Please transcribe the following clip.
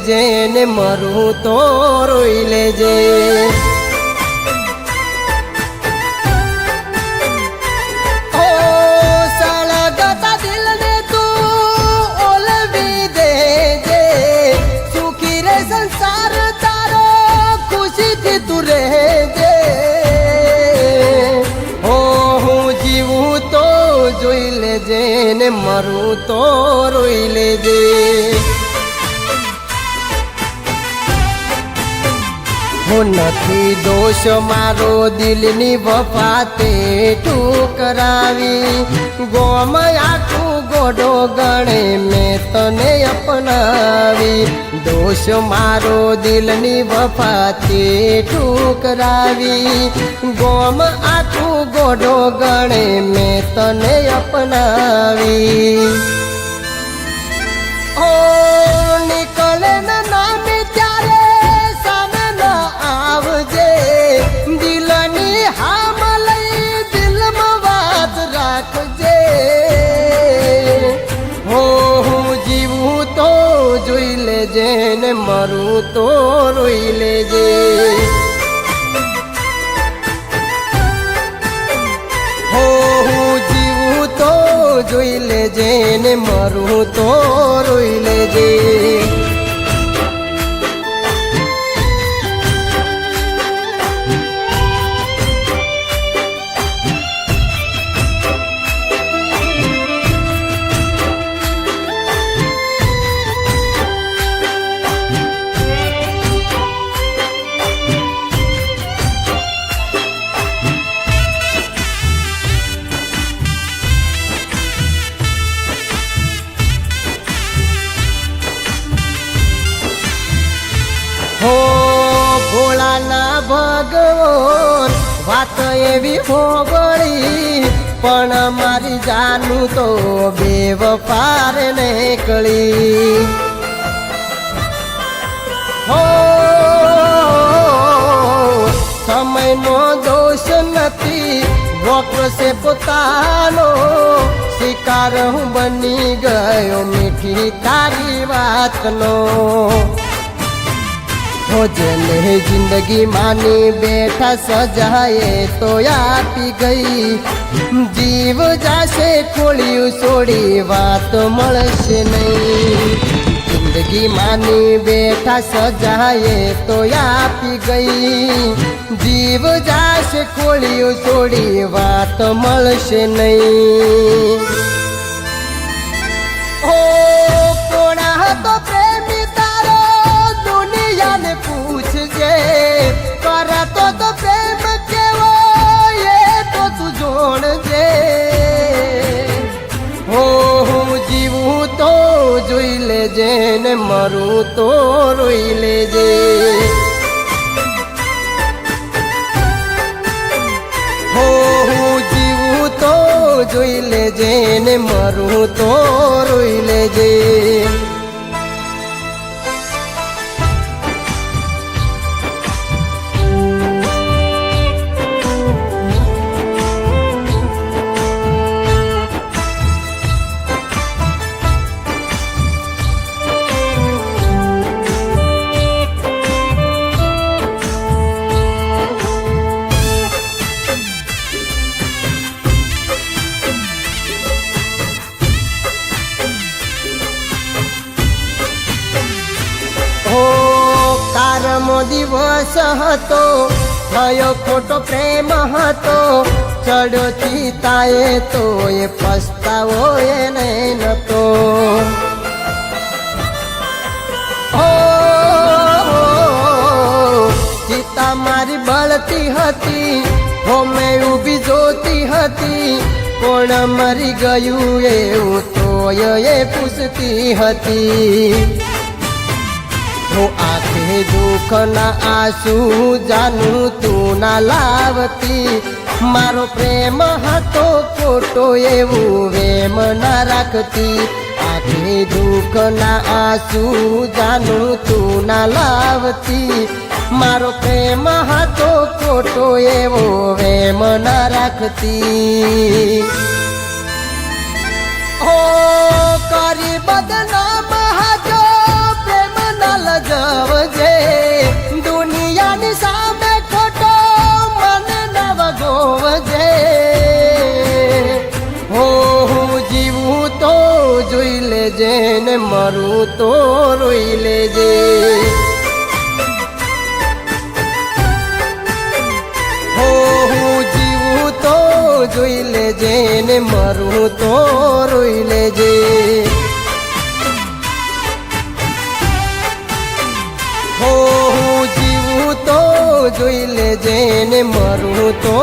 લેજે ને મરું તો રોઈ લેજે. ઓ સળગતા દિલને તું ઓલવી દેજે, સુખી રે સંસાર તારો ખુશીથી તું રહેજે. ઓ હું જીવું તો જોઈ લેજે ને મરું તો રોઈ લેજે. હું નથી દોષ મારો દિલની વફાતે ઠુકરાવી, ગોમ આખું ગોડો ગણે મેં તને અપનાવી. દોષ મારો દિલની વફાતે ઠુકરાવી, ગોમ આખું ગોડો ગણે મેં તને અપનાવી. ઓ નીકળે નામે ત્યારે સામે ન આવજે, દિલની હામ લઈ દિલમાં વાત રાખજે. હો હું જીવું તો જોઈ લેજે ને મરું તો રોઈ લેજે. હો હું જીવું તો જોઈ લેજે ને મરું તો રોઈ લેજે. હો ભોળાના ભગવાન વાત એવી હોગળી, પણ મારી જાનું તો બેવફાર નીકળી. હો સમયનો દોષ નથી, વક્ર છે પોતાનો, શિકાર હું બની ગયો મીઠી તારી વાતનો. હો જેને જિંદગી માની બેઠા સજાએ તો આપી ગઈ, જીવ જાશે ખોળ્યું છોડી વાત મળશે નહીં. જિંદગી માની બેઠા સજાએ તો આપી ગઈ, જીવ જાશે ખોળ્યું છોડી વાત મળશે નહીં. ઓ કોણા હતો પ્રેમી તારો દુનિયાને પૂછજે, કરતો તો પ્રેમ કેવો એ તો તું જોણજે. હો હું જીવું તો જોઈ લેજે ને મરું તો રોઈ લેજે. હો હું જીવું તો જોઈ લેજે ને મરું તો રોઈ લેજે. કારમો દિવસ હતો, થયો ખોટો પ્રેમ હતો, ચડ્યો ચિતાએ તો એ પસ્તાવો એને નતો. ઓ ચિતા મારી બળતી હતી, હો મેં ઊભી જોતી હતી, કોણ મરી ગયું એવું તો એ પૂછતી હતી. હું આંખે દુઃખના આંસુ જાનું તું ના લાવતી, મારો પ્રેમ હતો ખોટો એવું વેમ ના રાખતી. આંખે દુઃખના આંસુ જાનું તું ના લાવતી, મારો પ્રેમ હતો ખોટો એવો વેમ ના રાખતી. ઓ કરી બદનામ હતો પ્રેમ ના લેજે ને મારું તો રોઈ લેજે. હો હું જીવું તો જોઈ લેજે ને મારું તો રોઈ લેજે. હો હું જીવું તો જોઈ લેજે ને મારું તો